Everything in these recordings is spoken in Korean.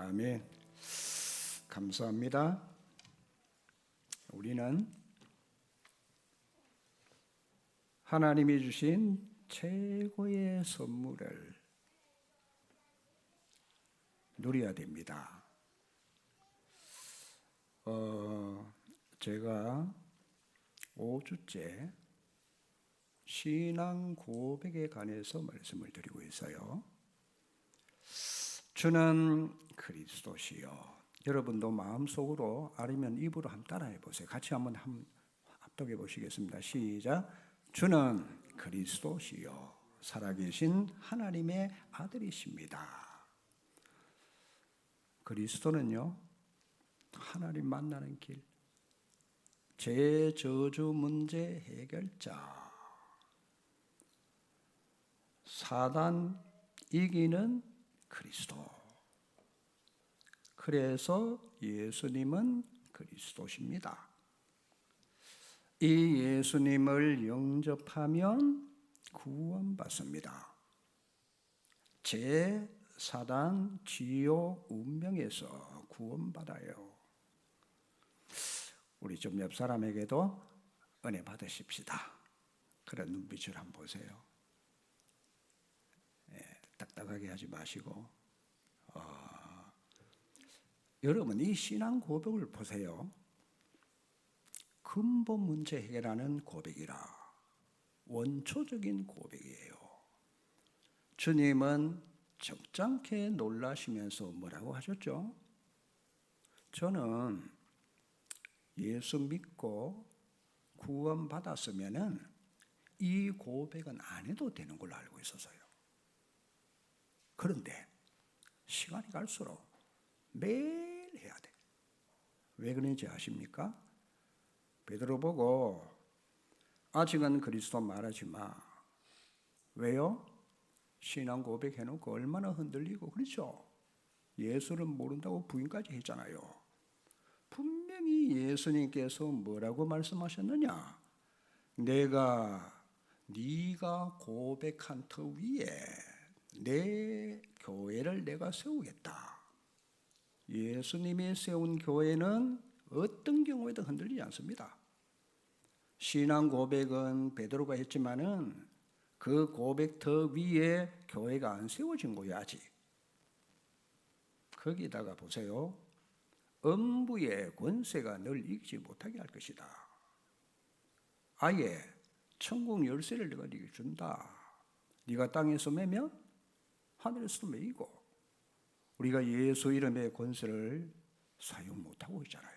아멘. 감사합니다. 우리는 하나님이 주신 최고의 선물을 누려야 됩니다. 제가 5주째 신앙 고백에 관해서 말씀을 드리고 있어요. 주는 그리스도시요. 여러분도 마음속으로 아니면 입으로 한번 따라해 보세요. 같이 한번 합독해 보시겠습니다. 시작. 주는 그리스도시요 살아계신 하나님의 아들이십니다. 그리스도는요, 하나님 만나는 길, 제 저주 문제 해결자, 사단 이기는 그리스도. 그래서 예수님은 그리스도십니다. 이 예수님을 영접하면 구원받습니다. 제 사단 지옥 운명에서 구원받아요. 우리 좀 옆 사람에게도 은혜 받으십시다. 그런 눈빛을 한번 보세요. 딱딱하게 하지 마시고, 여러분 이 신앙 고백을 보세요. 근본 문제 해결하는 고백이라 원초적인 고백이에요. 주님은 적잖게 놀라시면서 뭐라고 하셨죠? 저는 예수 믿고 구원받았으면은 이 고백은 안 해도 되는 걸로 알고 있었어요. 그런데 시간이 갈수록 매일 해야 돼. 왜 그런지 아십니까? 베드로 보고 아직은 그리스도 말하지 마. 왜요? 신앙 고백해놓고 얼마나 흔들리고 그렇죠? 예수를 모른다고 부인까지 했잖아요. 분명히 예수님께서 뭐라고 말씀하셨느냐? 네가 고백한 터 위에 내 교회를 내가 세우겠다. 예수님이 세운 교회는 어떤 경우에도 흔들리지 않습니다. 신앙 고백은 베드로가 했지만은 그 고백 터 위에 교회가 안 세워진 거예요, 아직. 거기다가 보세요. 음부의 권세가 널 이기지 못하게 할 것이다. 아예 천국 열쇠를 내가 네게 준다. 네가 땅에서 매면 하늘에서도 매이고, 우리가 예수 이름의 권세를 사용 못하고 있잖아요.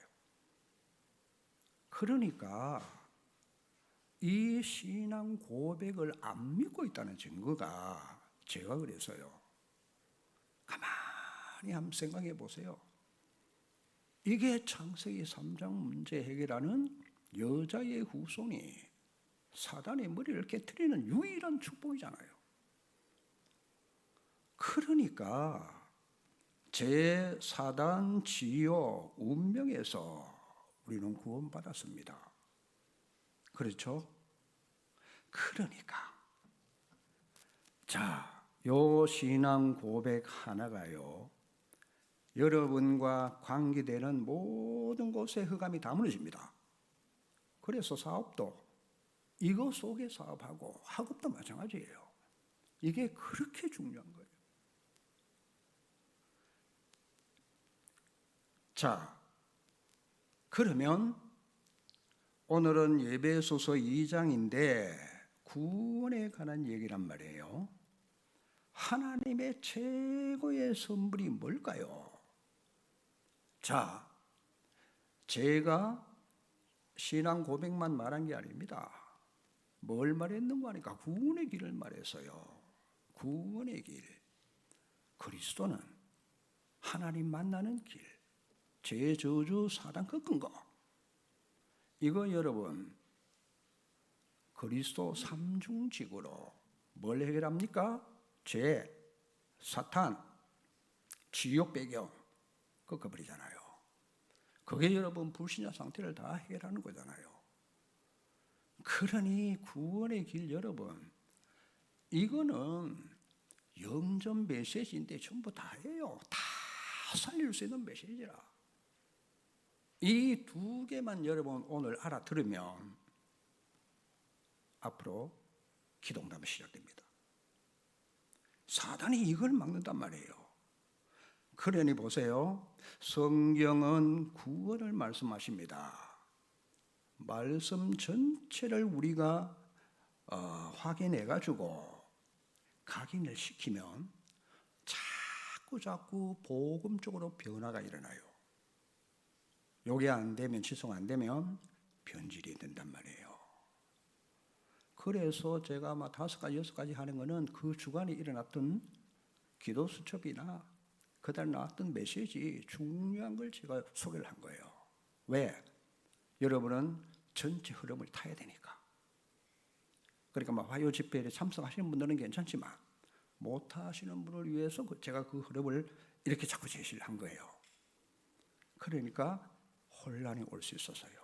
그러니까 이 신앙 고백을 안 믿고 있다는 증거가 제가 그래서요. 가만히 한번 생각해 보세요. 이게 창세기 3장 문제 해결하는 여자의 후손이 사단의 머리를 깨트리는 유일한 축복이잖아요. 그러니까 제 사단 지옥 운명에서 우리는 구원받았습니다. 그렇죠? 그러니까 요 신앙 고백 하나가요, 여러분과 관계되는 모든 곳에 흑암이 다 무너집니다. 그래서 사업도 이거 속에 사업하고 학업도 마찬가지예요. 이게 그렇게 중요한 거예요. 그러면 오늘은 에베소서 2장인데 구원에 관한 얘기란 말이에요. 하나님의 최고의 선물이 뭘까요? 제가 신앙 고백만 말한 게 아닙니다. 뭘 말했는가 하니까 구원의 길을 말했어요. 구원의 길. 그리스도는 하나님 만나는 길. 제 저주 사단 꺾은 거. 이거 여러분 그리스도 삼중직으로 뭘 해결합니까? 죄, 사탄, 지옥 배경 꺾어버리잖아요. 그게 여러분 불신자 상태를 다 해결하는 거잖아요. 그러니 구원의 길 여러분, 이거는 영전 메시지인데 전부 다 해요. 다 살릴 수 있는 메시지라. 이 두 개만 여러분 오늘 알아들으면 앞으로 기도응답이 시작됩니다. 사단이 이걸 막는단 말이에요. 그러니 보세요. 성경은 구원을 말씀하십니다. 말씀 전체를 우리가 확인해가지고 각인을 시키면 자꾸 복음 쪽으로 변화가 일어나요. 요게 안 되면, 지속 안 되면 변질이 된단 말이에요. 그래서 제가 막 5가지, 6가지 하는 거는 그 주간에 일어났던 기도 수첩이나 그달 나왔던 메시지, 중요한 걸 제가 소개를 한 거예요. 왜? 여러분은 전체 흐름을 타야 되니까. 그러니까 막 화요 집회에 참석하시는 분들은 괜찮지만 못 하시는 분을 위해서 제가 그 흐름을 이렇게 자꾸 제시를 한 거예요. 그러니까 혼란이 올 수 있어서요.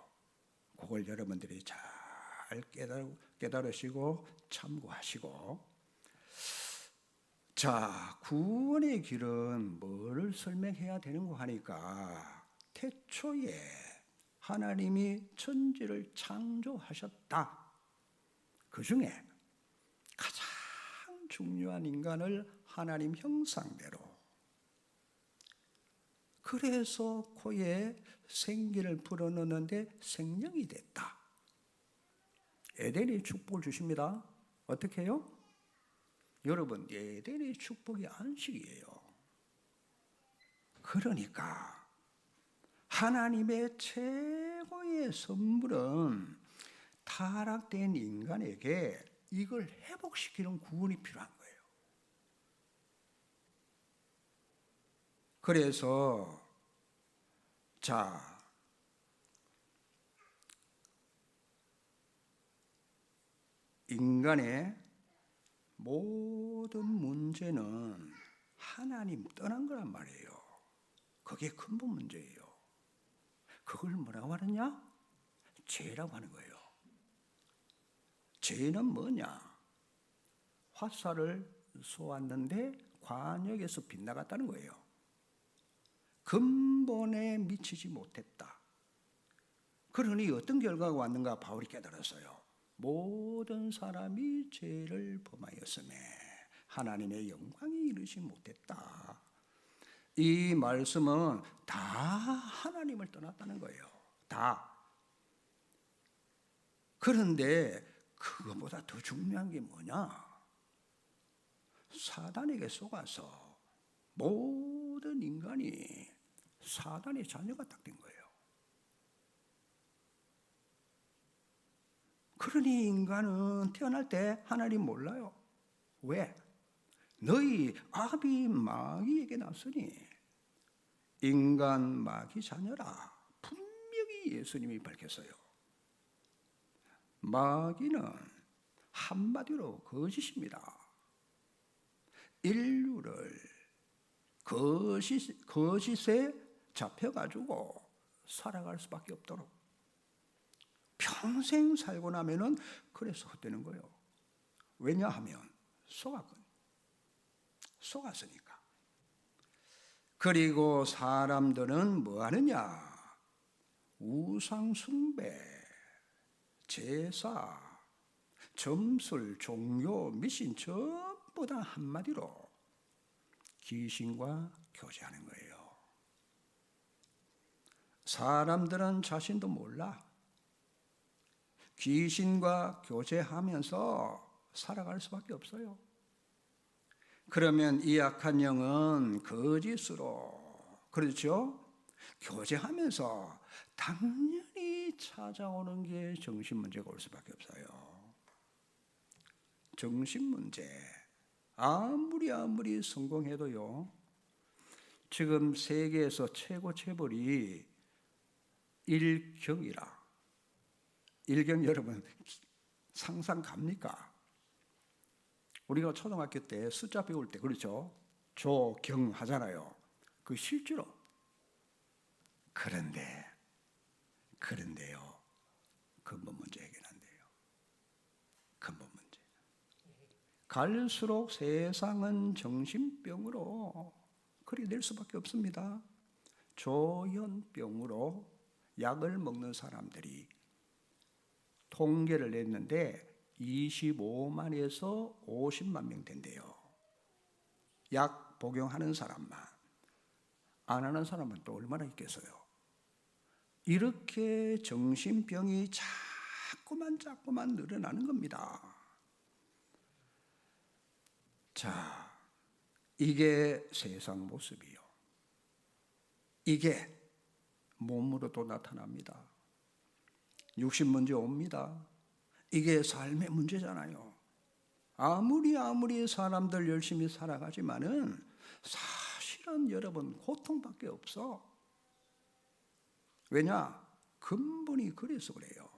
그걸 여러분들이 잘 깨달으시고 참고하시고. 자, 구원의 길은 뭐를 설명해야 되는 거 하니까 태초에 하나님이 천지를 창조하셨다. 그 중에 가장 중요한 인간을 하나님 형상대로, 그래서 코에 생기를 불어넣는데 생명이 됐다. 에덴의 축복을 주십니다. 어떻게 해요? 여러분, 에덴의 축복이 안식이에요. 그러니까 하나님의 최고의 선물은 타락된 인간에게 이걸 회복시키는 구원이 필요한 거예요. 그래서 자, 인간의 모든 문제는 하나님 떠난 거란 말이에요. 그게 근본 문제예요. 그걸 뭐라고 하느냐? 죄라고 하는 거예요. 죄는 뭐냐? 화살을 쏘았는데 관역에서 빗나갔다는 거예요. 근본에 미치지 못했다. 그러니 어떤 결과가 왔는가 바울이 깨달았어요. 모든 사람이 죄를 범하였음에 하나님의 영광이 이르지 못했다. 이 말씀은 다 하나님을 떠났다는 거예요. 다. 그런데 그것보다 더 중요한 게 뭐냐? 사단에게 속아서 모든 인간이 사단의 자녀가 딱 된 거예요. 그러니 인간은 태어날 때 하나님 몰라요. 왜? 너희 아비 마귀에게 났으니 인간 마귀 자녀라. 분명히 예수님이 밝혔어요. 마귀는 한마디로 거짓입니다. 인류를 거짓에 잡혀가지고 살아갈 수밖에 없도록 평생 살고 나면은 그래서 헛되는 거예요. 왜냐하면 속았으니까. 그리고 사람들은 뭐 하느냐? 우상 숭배, 제사, 점술, 종교, 미신 전부 다 한마디로 귀신과 교제하는 거예요. 사람들은 자신도 몰라. 귀신과 교제하면서 살아갈 수밖에 없어요. 그러면 이 악한 영은 거짓으로, 그렇죠? 교제하면서 당연히 찾아오는 게 정신문제가 올 수밖에 없어요. 정신문제. 아무리 성공해도요, 지금 세계에서 최고 체벌이 일경이라. 일경 여러분 상상 갑니까? 우리가 초등학교 때 숫자 배울 때 그렇죠? 조경 하잖아요. 그 실제로. 그런데요. 근본 문제 해결 안 돼요. 근본 문제. 갈수록 세상은 정신병으로 그리 될 수밖에 없습니다. 조현병으로 약을 먹는 사람들이 통계를 냈는데 25만에서 50만 명 된대요. 약 복용하는 사람만. 안 하는 사람은 또 얼마나 있겠어요. 이렇게 정신병이 자꾸만 늘어나는 겁니다. 자, 이게 세상 모습이요. 이게 몸으로도 나타납니다. 육신 문제 옵니다. 이게 삶의 문제잖아요. 아무리 사람들 열심히 살아가지만은 사실은 여러분 고통밖에 없어. 왜냐? 근본이 그래서 그래요.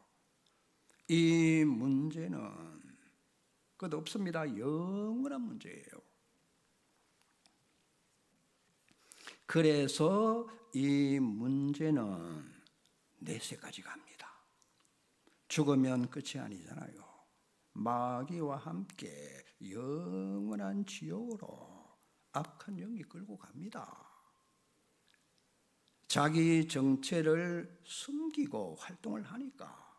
이 문제는 끝없습니다. 영원한 문제예요. 그래서 이 문제는 내세까지 갑니다. 죽으면 끝이 아니잖아요. 마귀와 함께 영원한 지옥으로 악한 영이 끌고 갑니다. 자기 정체를 숨기고 활동을 하니까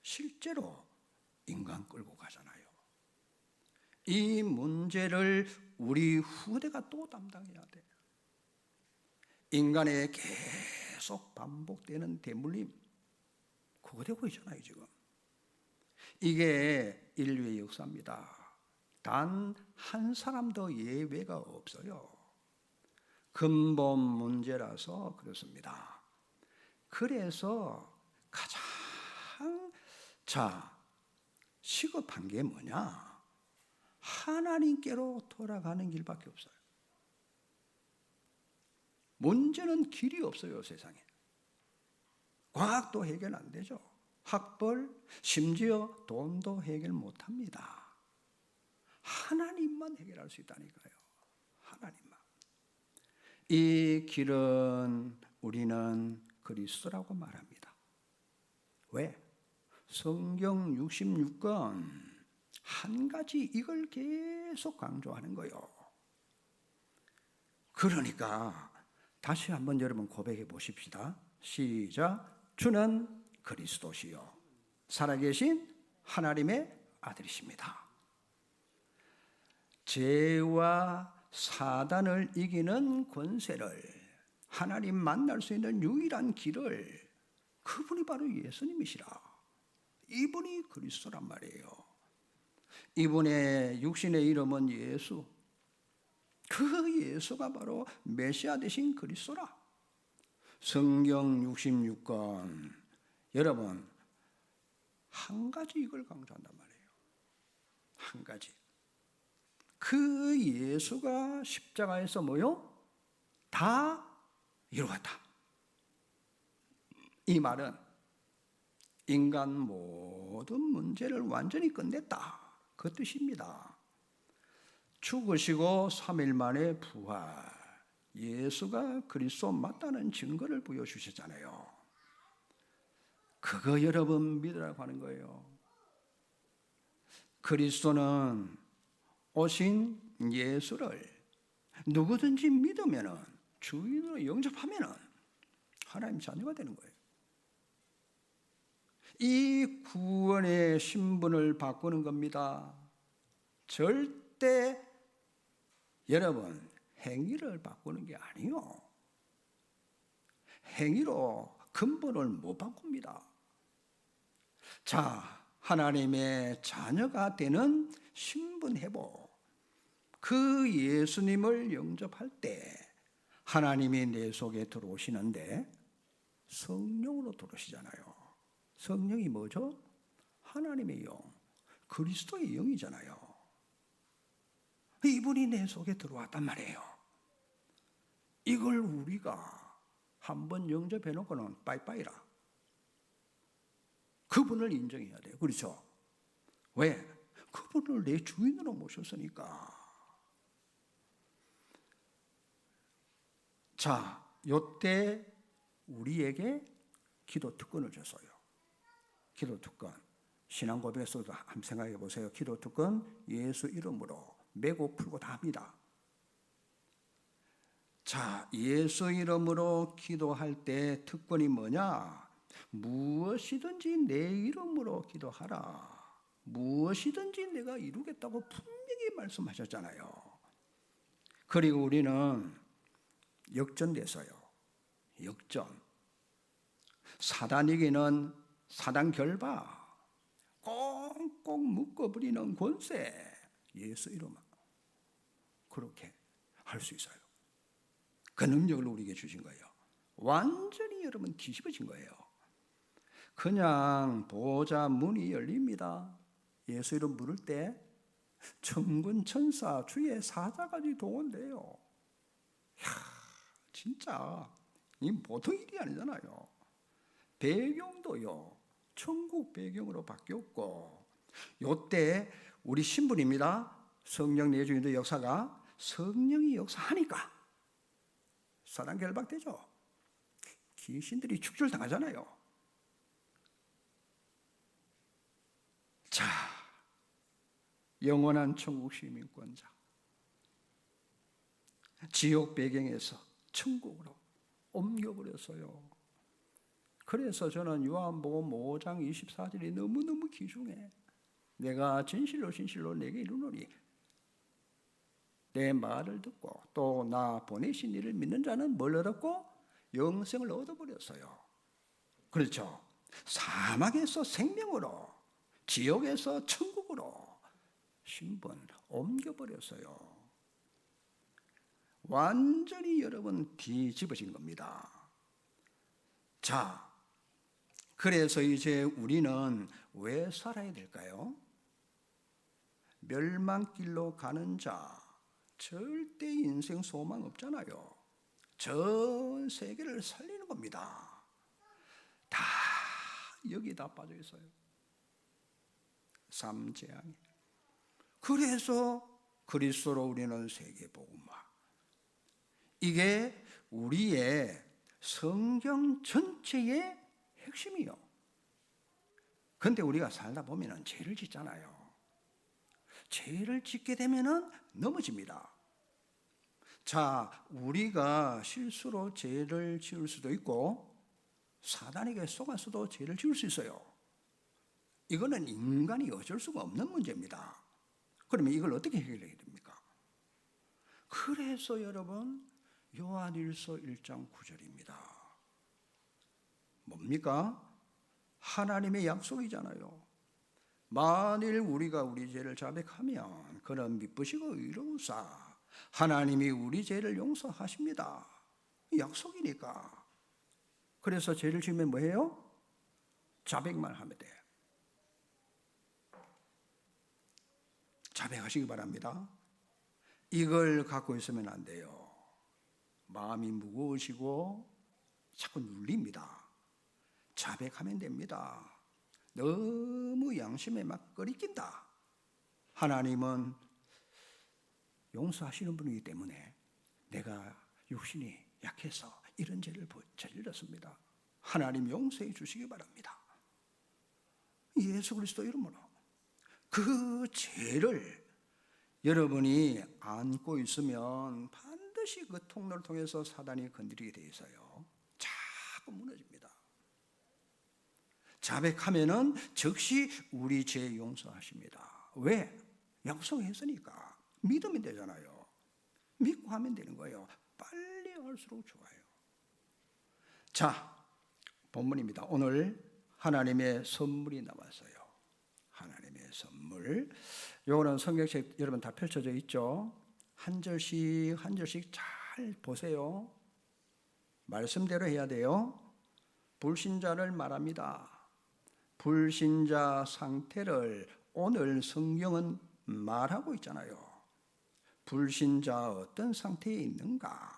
실제로 인간 끌고 가잖아요. 이 문제를 우리 후대가 또 담당해야 돼요. 인간의 계속 반복되는 대물림, 그거 되고 있잖아요, 지금. 이게 인류의 역사입니다. 단 한 사람도 예외가 없어요. 근본 문제라서 그렇습니다. 그래서 가장 시급한 게 뭐냐? 하나님께로 돌아가는 길밖에 없어요. 문제는 길이 없어요, 세상에. 과학도 해결 안 되죠. 학벌, 심지어 돈도 해결 못 합니다. 하나님만 해결할 수 있다니까요. 하나님만. 이 길은 우리는 그리스도라고 말합니다. 왜? 성경 66권 한 가지 이걸 계속 강조하는 거예요. 그러니까 다시 한번 여러분 고백해 보십시다. 시작. 주는 그리스도시요 살아계신 하나님의 아들이십니다. 죄와 사단을 이기는 권세를, 하나님 만날 수 있는 유일한 길을, 그분이 바로 예수님이시라. 이분이 그리스도란 말이에요. 이분의 육신의 이름은 예수. 그 예수가 바로 메시아 되신 그리스도라. 성경 66권 여러분 한 가지 이걸 강조한단 말이에요. 한 가지. 그 예수가 십자가에서 뭐요? 다 이루었다. 이 말은 인간 모든 문제를 완전히 끝냈다. 그 뜻입니다. 죽으시고 3일 만에 부활. 예수가 그리스도 맞다는 증거를 보여주셨잖아요. 그거 여러분 믿으라고 하는 거예요. 그리스도는 오신 예수를 누구든지 믿으면은, 주인으로 영접하면은 하나님 자녀가 되는 거예요. 이 구원의 신분을 바꾸는 겁니다. 절대 여러분 행위를 바꾸는 게 아니요. 행위로 근본을 못 바꿉니다. 자, 하나님의 자녀가 되는 신분 회복. 그 예수님을 영접할 때 하나님이 내 속에 들어오시는데 성령으로 들어오시잖아요. 성령이 뭐죠? 하나님의 영, 그리스도의 영이잖아요. 이분이 내 속에 들어왔단 말이에요. 이걸 우리가 한번 영접해 놓고는 빠이빠이라. 그분을 인정해야 돼요. 그렇죠? 왜? 그분을 내 주인으로 모셨으니까. 자, 요때 우리에게 기도 특권을 줬어요. 기도 특권. 신앙 고백에서도 한번 생각해 보세요. 기도 특권, 예수 이름으로 메고 풀고 다 합니다. 자, 예수 이름으로 기도할 때 특권이 뭐냐? 무엇이든지 내 이름으로 기도하라. 무엇이든지 내가 이루겠다고 분명히 말씀하셨잖아요. 그리고 우리는 역전돼서요. 역전. 사단에게는 사단 결박, 꽁꽁 묶어버리는 권세, 예수 이름 그렇게 할 수 있어요. 그 능력을 우리에게 주신 거예요. 완전히 여러분 뒤집어진 거예요. 그냥 보좌 문이 열립니다. 예수 이름 부를 때 천군 천사 주의 사자까지 동원돼요. 이야, 진짜 이 보통 일이 아니잖아요. 배경도요 천국 배경으로 바뀌었고, 요때 우리 신분입니다. 성령 내주인의 역사가 성령이 역사하니까 사단 결박되죠. 귀신들이 축출당하잖아요. 자, 영원한 천국 시민권자, 지옥 배경에서 천국으로 옮겨버렸어요. 그래서 저는 요한복음 5장 24절이 너무너무 귀중해. 내가 진실로 진실로 내게 이르노니 내 말을 듣고 또 나 보내신 이를 믿는 자는 뭘 얻었고? 영생을 얻어버렸어요. 그렇죠. 사막에서 생명으로, 지옥에서 천국으로 신분 옮겨버렸어요. 완전히 여러분 뒤집어진 겁니다. 자, 그래서 이제 우리는 왜 살아야 될까요? 멸망길로 가는 자, 절대 인생 소망 없잖아요. 전 세계를 살리는 겁니다. 다 여기 다 빠져 있어요. 삼재앙이. 그래서 그리스도로 우리는 세계 복음화. 이게 우리의 성경 전체의 핵심이요. 근데 우리가 살다 보면은 죄를 짓잖아요. 죄를 짓게 되면은 넘어집니다. 자, 우리가 실수로 죄를 지을 수도 있고 사단에게 속아서도 죄를 지을 수 있어요. 이거는 인간이 어쩔 수가 없는 문제입니다. 그러면 이걸 어떻게 해결해야 됩니까? 그래서 여러분 요한일서 1장 9절입니다. 뭡니까? 하나님의 약속이잖아요. 만일 우리가 우리 죄를 자백하면 그는 미쁘시고 의로우사 하나님이 우리 죄를 용서하십니다. 약속이니까. 그래서 죄를 지으면 뭐예요? 자백만 하면 돼요. 자백하시기 바랍니다. 이걸 갖고 있으면 안 돼요. 마음이 무거우시고 자꾸 눌립니다. 자백하면 됩니다. 너무 양심에 막 끓이낀다. 하나님은 용서하시는 분이기 때문에 내가 육신이 약해서 이런 죄를 저질렀습니다. 하나님 용서해 주시기 바랍니다. 예수 그리스도 이름으로 그 죄를 여러분이 안고 있으면 반드시 그 통로를 통해서 사단이 건드리게 돼 있어요. 자꾸 무너집니다. 자백하면은 즉시 우리 죄 용서하십니다. 왜? 약속했으니까. 믿으면 되잖아요. 믿고 하면 되는 거예요. 빨리 할수록 좋아요. 자, 본문입니다. 오늘 하나님의 선물이 나왔어요. 하나님의 선물. 요거는 성경책 여러분 다 펼쳐져 있죠. 한 절씩 한 절씩 잘 보세요. 말씀대로 해야 돼요. 불신자를 말합니다. 불신자 상태를 오늘 성경은 말하고 있잖아요. 불신자 어떤 상태에 있는가?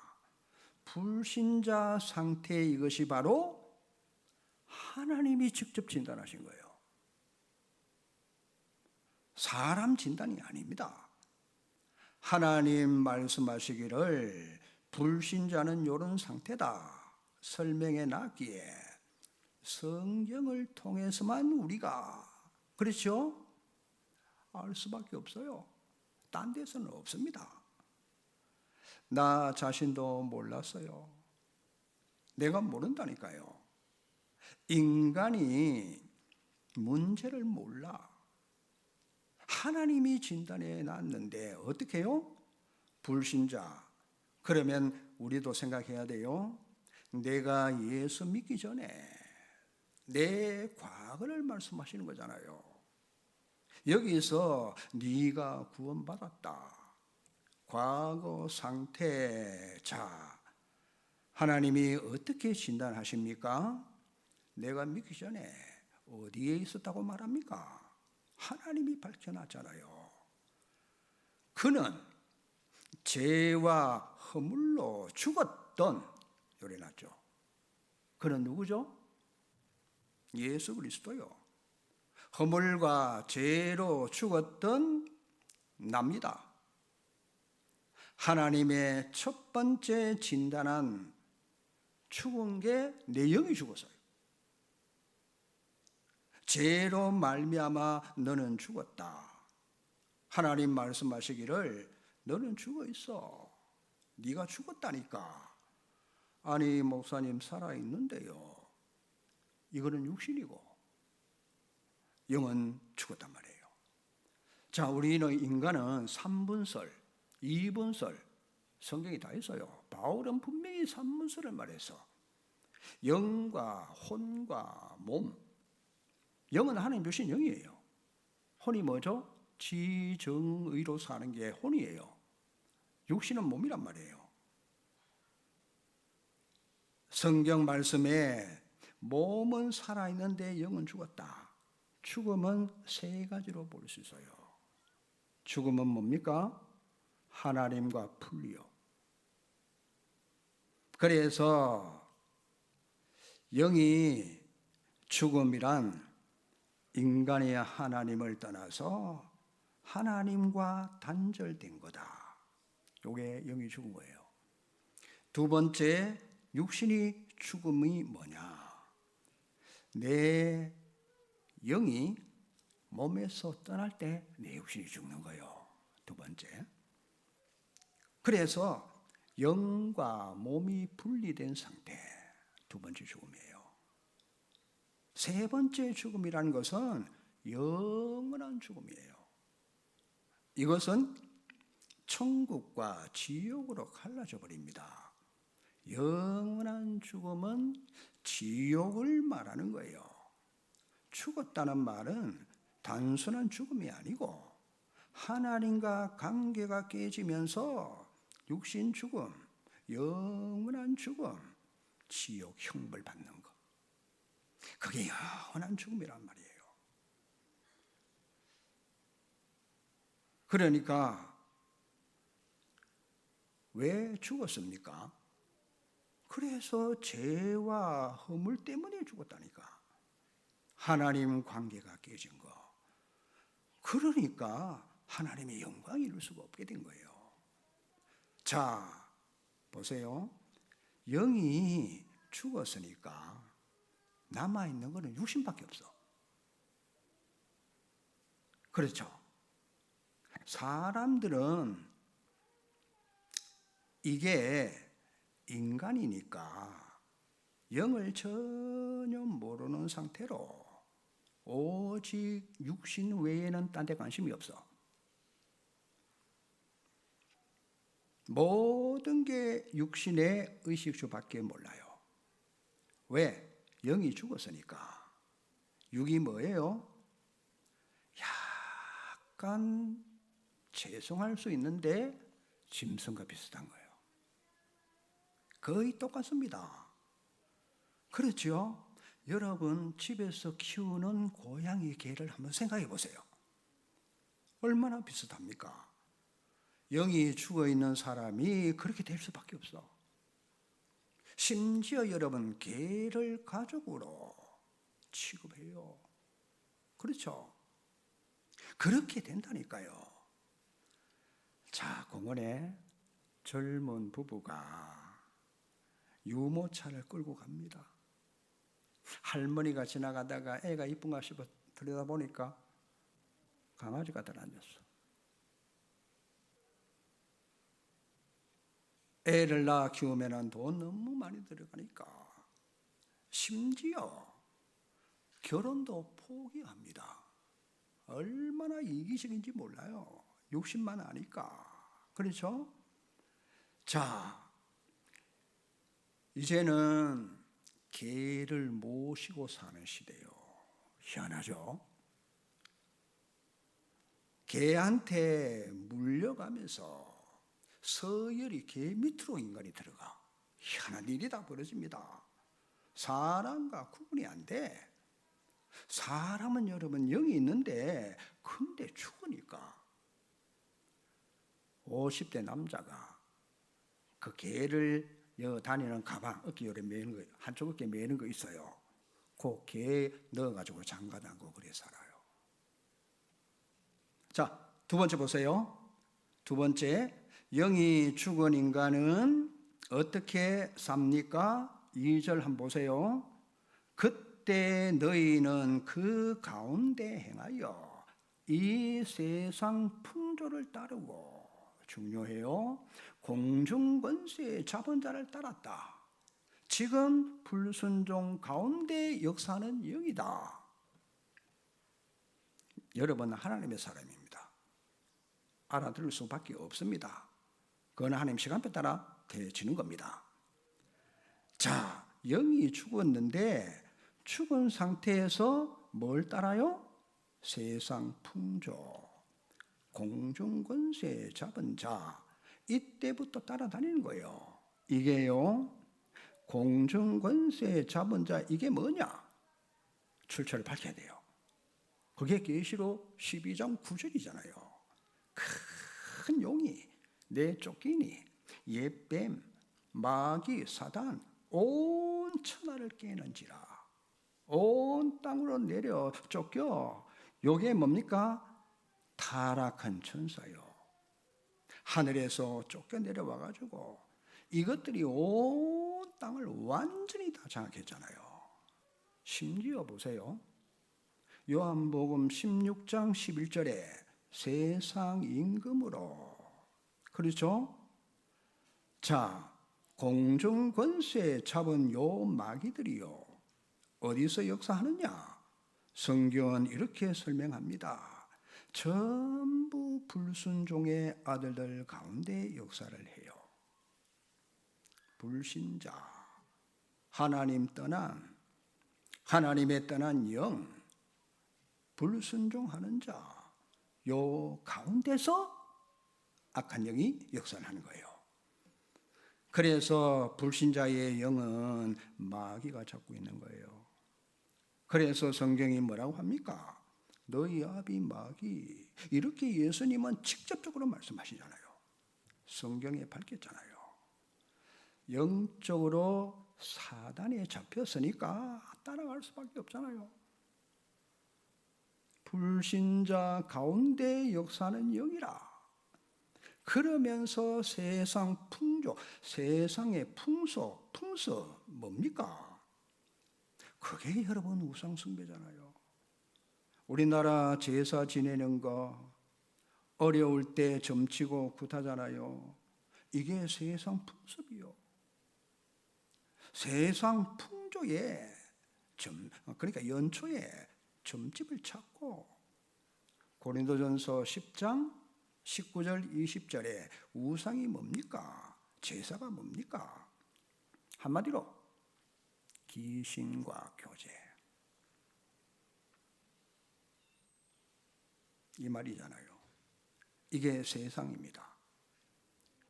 불신자 상태 이것이 바로 하나님이 직접 진단하신 거예요. 사람 진단이 아닙니다. 하나님 말씀하시기를 불신자는 이런 상태다 설명해 놨기에 성경을 통해서만 우리가 그렇죠? 알 수밖에 없어요. 딴 데서는 없습니다. 나 자신도 몰랐어요. 내가 모른다니까요. 인간이 문제를 몰라. 하나님이 진단해 놨는데 어떻게 해요? 불신자. 그러면 우리도 생각해야 돼요. 내가 예수 믿기 전에 내 과거를 말씀하시는 거잖아요. 여기서 네가 구원받았다. 과거 상태. 자, 하나님이 어떻게 진단하십니까? 내가 믿기 전에 어디에 있었다고 말합니까? 하나님이 밝혀놨잖아요. 그는 죄와 허물로 죽었던, 요래 났죠. 그는 누구죠? 예수 그리스도요. 허물과 죄로 죽었던 납니다. 하나님의 첫 번째 진단한 죽은 게 내 영이 죽었어요. 죄로 말미암아 너는 죽었다. 하나님 말씀하시기를 너는 죽어 있어. 네가 죽었다니까. 아니 목사님 살아있는데요. 이거는 육신이고 영은 죽었단 말이에요. 자, 우리는 인간은 3분설, 2분설 성경이 다 있어요. 바울은 분명히 3분설을 말해서 영과 혼과 몸. 영은 하나님 주신 영이에요. 혼이 뭐죠? 지정의로 사는 게 혼이에요. 육신은 몸이란 말이에요. 성경 말씀에 몸은 살아있는데 영은 죽었다. 죽음은 세 가지로 볼 수 있어요. 죽음은 뭡니까? 하나님과 분리요. 그래서 영이 죽음이란 인간이 하나님을 떠나서 하나님과 단절된 거다. 이게 영이 죽은 거예요. 두 번째, 육신이 죽음이 뭐냐? 내 영이 몸에서 떠날 때 내 육신이 죽는 거예요. 두 번째. 그래서 영과 몸이 분리된 상태, 두 번째 죽음이에요. 세 번째 죽음이라는 것은 영원한 죽음이에요. 이것은 천국과 지옥으로 갈라져 버립니다. 영원한 죽음은 지옥을 말하는 거예요. 죽었다는 말은 단순한 죽음이 아니고 하나님과 관계가 깨지면서 육신 죽음, 영원한 죽음, 지옥 형벌 받는 것. 그게 영원한 죽음이란 말이에요. 그러니까 왜 죽었습니까? 그래서 죄와 허물 때문에 죽었다니까. 하나님 관계가 깨진 거. 그러니까 하나님의 영광을 이룰 수가 없게 된 거예요. 자, 보세요. 영이 죽었으니까 남아있는 것은 육신밖에 없어. 그렇죠? 사람들은 이게 인간이니까 영을 전혀 모르는 상태로 오직 육신 외에는 딴 데 관심이 없어. 모든 게 육신의 의식주밖에 몰라요. 왜? 영이 죽었으니까. 육이 뭐예요? 약간 죄송할 수 있는데 짐승과 비슷한 거예요. 거의 똑같습니다. 그렇죠? 여러분 집에서 키우는 고양이 개를 한번 생각해 보세요. 얼마나 비슷합니까? 영이 죽어있는 사람이 그렇게 될 수밖에 없어. 심지어 여러분 개를 가족으로 취급해요. 그렇죠? 그렇게 된다니까요. 자, 공원에 젊은 부부가 유모차를 끌고 갑니다. 할머니가 지나가다가 애가 이쁜가 싶어 들여다보니까 강아지가 들어앉았어. 애를 낳아 키우면 돈 너무 많이 들어가니까 심지어 결혼도 포기합니다. 얼마나 이기적인지 몰라요. 60만 하니까. 그렇죠? 자, 이제는 개를 모시고 사는 시대요. 희한하죠? 개한테 물려가면서 서열이 개 밑으로 인간이 들어가. 희한한 일이 다 벌어집니다. 사람과 구분이 안 돼. 사람은 여러분 영이 있는데 근데 죽으니까 50대 남자가 그 개를 다니는 가방 어깨 요래 매는 거 한쪽 어깨 매는 거 있어요. 그 개 넣어가지고 장가 담고 그래 살아요. 자, 두 번째 보세요. 두 번째, 영이 죽은 인간은 어떻게 삽니까? 2절 한번 보세요. 그때 너희는 그 가운데 행하여 이 세상 풍조를 따르고, 중요해요, 공중권세의 잡은 자를 따랐다. 지금 불순종 가운데 역사는 영이다. 여러분 하나님의 사람입니다. 알아들을 수밖에 없습니다. 그건 하나님 시간표에 따라 되어지는 겁니다. 자, 영이 죽었는데 죽은 상태에서 뭘 따라요? 세상 풍조, 공중권세 잡은 자, 이때부터 따라다니는 거예요. 이게요, 공중권세 잡은 자 이게 뭐냐? 출처를 밝혀야 돼요. 그게 계시록 12장 9절이잖아요. 큰 용이 내쫓기니 옛뱀 마귀 사단 온 천하를 깨는지라. 온 땅으로 내려 쫓겨. 요게 뭡니까? 타락한 천사요. 하늘에서 쫓겨 내려와 가지고 이것들이 온 땅을 완전히 다 장악했잖아요. 심지어 보세요. 요한복음 16장 11절에 세상 임금으로, 그렇죠? 자, 공중 권세 잡은 요 마귀들이요, 어디서 역사하느냐? 성경은 이렇게 설명합니다. 전부 불순종의 아들들 가운데 역사를 해요. 불신자, 하나님 떠난, 하나님의 떠난 영, 불순종하는 자, 요 가운데서 악한 영이 역사하는 거예요. 그래서 불신자의 영은 마귀가 잡고 있는 거예요. 그래서 성경이 뭐라고 합니까? 너희 아비 마귀, 이렇게 예수님은 직접적으로 말씀하시잖아요. 성경에 밝혔잖아요. 영적으로 사단에 잡혔으니까 따라갈 수밖에 없잖아요. 불신자 가운데 역사는 영이라. 그러면서 세상 풍조, 세상의 풍속, 풍서 뭡니까? 그게 여러분 우상숭배잖아요. 우리나라 제사 지내는 거 어려울 때 점치고 굿하잖아요. 이게 세상 풍습이요. 세상 풍조에 그러니까 연초에 점집을 찾고, 고린도전서 10장 19절 20절에 우상이 뭡니까? 제사가 뭡니까? 한마디로 귀신과 교제, 이 말이잖아요. 이게 세상입니다.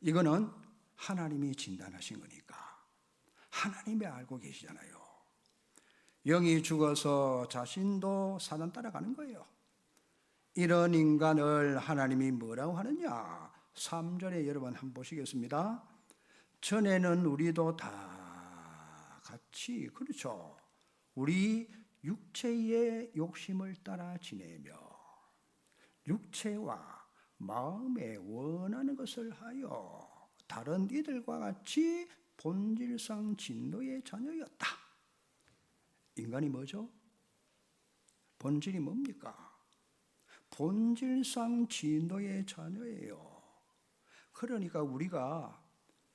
이거는 하나님이 진단하신 거니까 하나님이 알고 계시잖아요. 영이 죽어서 자신도 사단 따라가는 거예요. 이런 인간을 하나님이 뭐라고 하느냐? 3절에 여러분 한번 보시겠습니다. 전에는 우리도 다 같이, 그렇죠, 우리 육체의 욕심을 따라 지내며 육체와 마음에 원하는 것을 하여 다른 이들과 같이 본질상 진노의 자녀였다. 인간이 뭐죠? 본질이 뭡니까? 본질상 진노의 자녀예요. 그러니까 우리가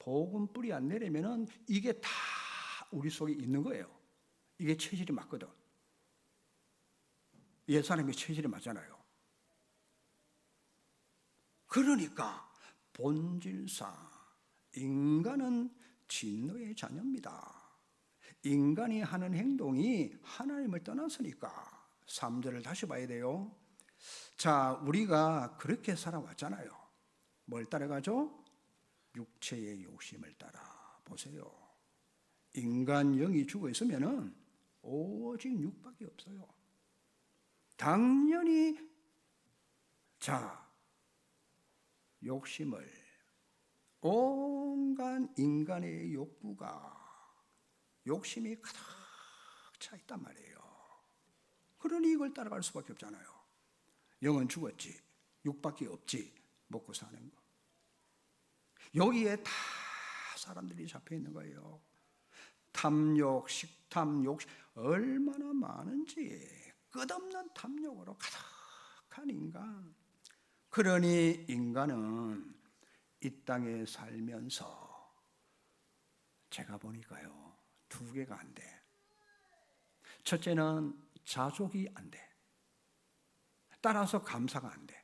복음 뿌리 안 내리면은 이게 다 우리 속에 있는 거예요. 이게 체질이 맞거든. 옛사람이 체질이 맞잖아요. 그러니까 본질상 인간은 진노의 자녀입니다. 인간이 하는 행동이 하나님을 떠났으니까 3절을 다시 봐야 돼요. 자, 우리가 그렇게 살아왔잖아요. 뭘 따라가죠? 육체의 욕심을 따라 보세요. 인간 영이 죽어 있으면은 오직 육밖에 없어요. 당연히 자, 욕심을 온갖 인간의 욕구가 욕심이 가득 차 있단 말이에요. 그러니 이걸 따라갈 수밖에 없잖아요. 영은 죽었지, 육밖에 없지, 먹고 사는 거. 여기에 다 사람들이 잡혀 있는 거예요. 탐욕, 식탐, 욕심 얼마나 많은지 끝없는 탐욕으로 가득한 인간. 그러니 인간은 이 땅에 살면서 제가 보니까요, 2개가 안 돼. 첫째는 자족이 안 돼. 따라서 감사가 안 돼.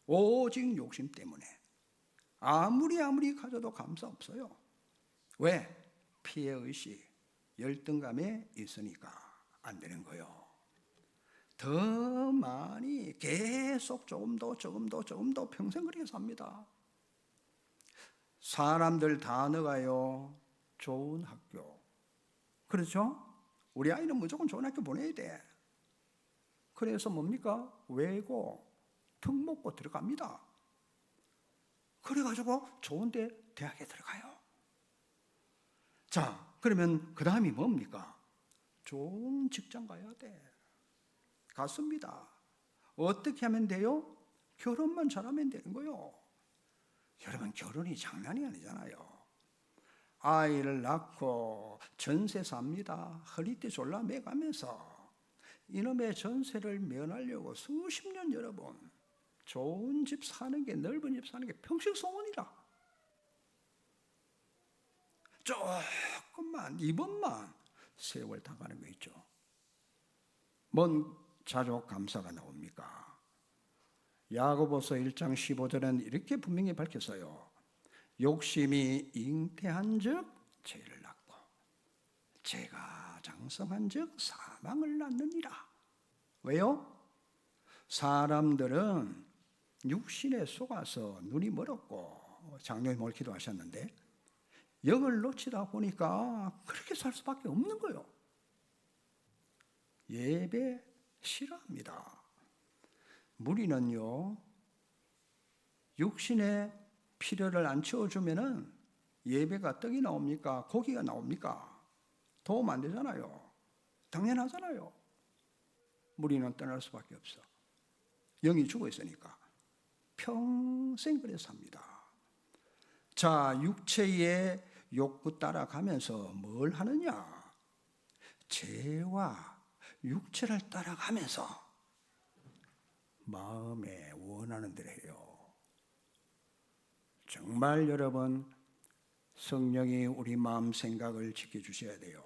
오직 욕심 때문에 아무리 가져도 감사 없어요. 왜? 피해의식, 열등감에 있으니까 안 되는 거예요. 더 많이 계속 조금 더 평생 그렇게 삽니다. 사람들 다 나가요. 좋은 학교. 그렇죠? 우리 아이는 무조건 좋은 학교 보내야 돼. 그래서 뭡니까? 외고, 특목고 들어갑니다. 그래가지고 좋은데 대학에 들어가요. 자, 그러면 그 다음이 뭡니까? 좋은 직장 가야 돼. 갔습니다. 어떻게 하면 돼요? 결혼만 잘하면 되는 거예요. 여러분, 결혼이 장난이 아니잖아요. 아이를 낳고 전세 삽니다. 허리띠 졸라 매가면서 이놈의 전세를 면하려고 수십 년 여러분 좋은 집 사는 게, 넓은 집 사는 게 평생 소원이라. 조금만, 이번만 세월 다 가는 거 있죠. 뭔 자족 감사가 나옵니까? 야고보서 1장 15절은 이렇게 분명히 밝혔어요. 욕심이 잉태한 즉 죄를 낳고 죄가 장성한 즉 사망을 낳느니라. 왜요? 사람들은 육신에 속아서 눈이 멀었고, 장로님 오늘 기도하셨는데 영을 놓치다 보니까 그렇게 살 수밖에 없는 거예요. 예배 싫어합니다. 무리는요, 육신의 필요를 안 채워주면은 예배가 떡이 나옵니까? 고기가 나옵니까? 도움 안 되잖아요. 당연하잖아요. 무리는 떠날 수밖에 없어. 영이 죽어 있으니까. 평생 그래 삽니다. 자, 육체의 욕구 따라가면서 뭘 하느냐? 죄와 육체를 따라가면서 마음에 원하는 대로 해요. 정말 여러분, 성령이 우리 마음 생각을 지켜주셔야 돼요.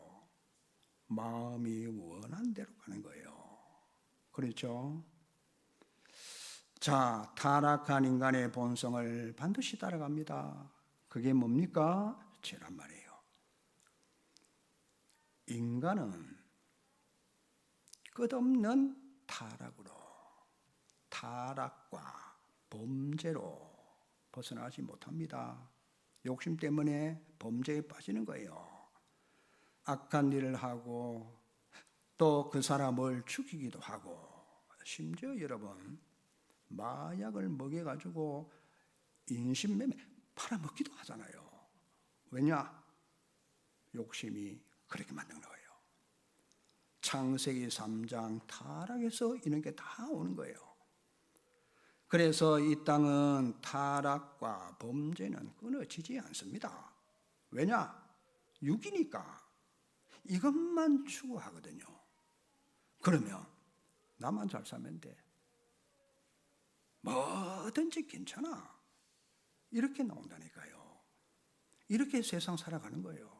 마음이 원하는 대로 가는 거예요. 그렇죠? 자, 타락한 인간의 본성을 반드시 따라갑니다. 그게 뭡니까? 죄란 말이에요. 인간은 끝없는 타락과 범죄로 벗어나지 못합니다. 욕심 때문에 범죄에 빠지는 거예요. 악한 일을 하고 또 그 사람을 죽이기도 하고, 심지어 여러분 마약을 먹여가지고 인신매매 팔아먹기도 하잖아요. 왜냐? 욕심이 그렇게 만든 거예요. 창세기 3장 타락에서 이런 게 다 오는 거예요. 그래서 이 땅은 타락과 범죄는 끊어지지 않습니다. 왜냐? 육이니까 이것만 추구하거든요. 그러면 나만 잘 살면 돼. 뭐든지 괜찮아. 이렇게 나온다니까요. 이렇게 세상 살아가는 거예요.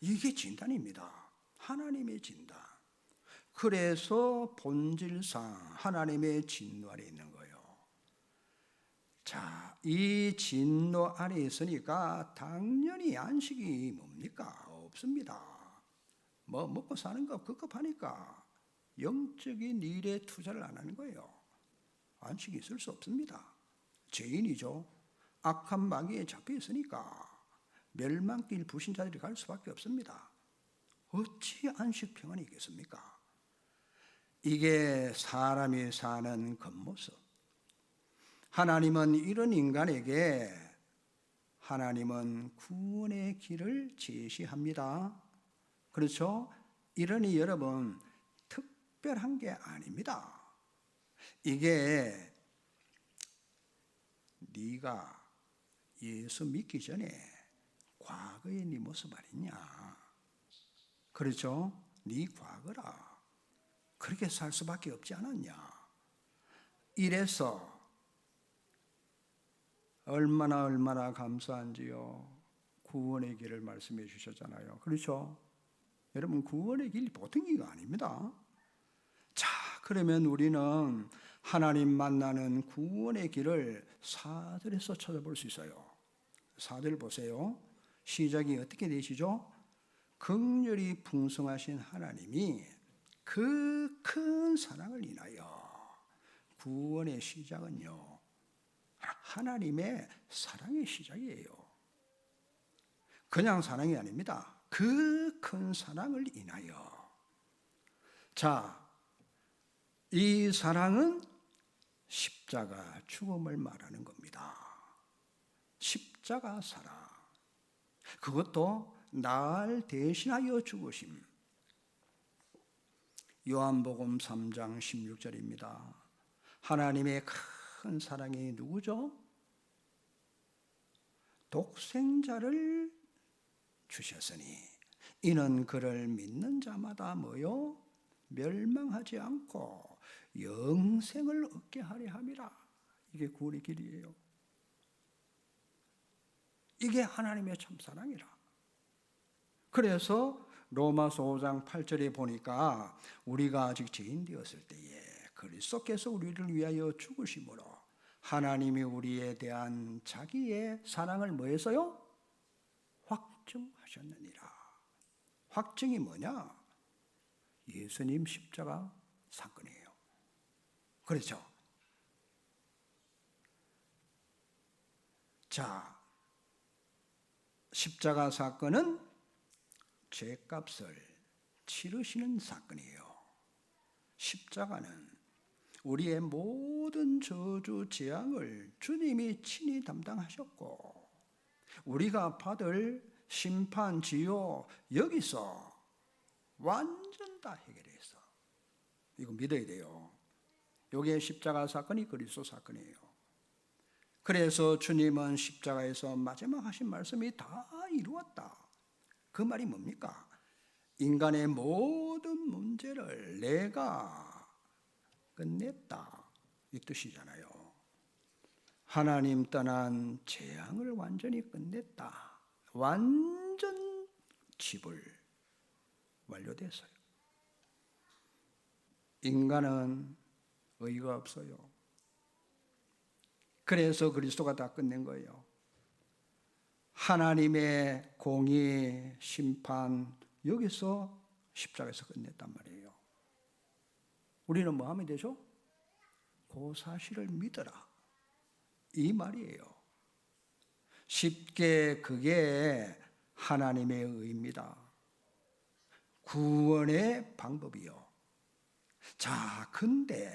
이게 진단입니다. 하나님의 진단. 그래서 본질상 하나님의 진노 아래 있는 거예요. 자, 이 진노 아래 있으니까 당연히 안식이 뭡니까? 없습니다. 뭐 먹고 사는 거 급급하니까 영적인 일에 투자를 안 하는 거예요. 안식이 있을 수 없습니다. 죄인이죠. 악한 마귀에 잡혀 있으니까 멸망길 불신자들이 갈 수밖에 없습니다. 어찌 안식 평안이 있겠습니까? 이게 사람이 사는 겉모습. 하나님은 이런 인간에게 하나님은 구원의 길을 제시합니다. 그렇죠? 이러니 여러분 특별한 게 아닙니다. 이게 네가 예수 믿기 전에 과거의 네 모습 아니냐. 그렇죠? 네 과거라. 그렇게 살 수밖에 없지 않았냐. 이래서 얼마나 감사한지요. 구원의 길을 말씀해 주셨잖아요. 그렇죠? 여러분 구원의 길이 보통 길이 아닙니다. 자, 그러면 우리는 하나님 만나는 구원의 길을 4절에서 찾아볼 수 있어요. 4절 보세요. 시작이 어떻게 되시죠? 긍휼이 풍성하신 하나님이 그 큰 사랑을 인하여. 구원의 시작은요, 하나님의 사랑의 시작이에요. 그냥 사랑이 아닙니다. 그 큰 사랑을 인하여. 자, 이 사랑은 십자가 죽음을 말하는 겁니다. 십자가 사랑. 그것도 날 대신하여 죽으심. 요한복음 3장 16절입니다. 하나님의 큰 사랑이 누구죠? 독생자를 주셨으니 이는 그를 믿는 자마다 뭐요? 멸망하지 않고 영생을 얻게 하려 함이라. 이게 구원의 길이에요. 이게 하나님의 참사랑이라. 그래서 로마서 5장 8절에 보니까 우리가 아직 죄인 되었을 때에 그리스도께서 우리를 위하여 죽으심으로 하나님이 우리에 대한 자기의 사랑을 뭐 했어요? 확증하셨느니라. 확증이 뭐냐? 예수님 십자가 사건이에요. 그렇죠? 자, 십자가 사건은 죄값을 치르시는 사건이에요. 십자가는 우리의 모든 저주 재앙을 주님이 친히 담당하셨고 우리가 받을 심판, 지요 여기서 완전 다 해결했어. 이거 믿어야 돼요. 이게 십자가 사건이 그리스도 사건이에요. 그래서 주님은 십자가에서 마지막 하신 말씀이 다 이루었다. 그 말이 뭡니까? 인간의 모든 문제를 내가 끝냈다. 이 뜻이잖아요. 하나님 떠난 재앙을 완전히 끝냈다. 완전 지불 완료됐어요. 인간은 의의가 없어요. 그래서 그리스도가 다 끝낸 거예요. 하나님의 공의, 심판 여기서 십자가에서 끝냈단 말이에요. 우리는 뭐 하면 되죠? 그 사실을 믿어라. 이 말이에요. 쉽게 그게 하나님의 의입니다. 구원의 방법이요. 자, 근데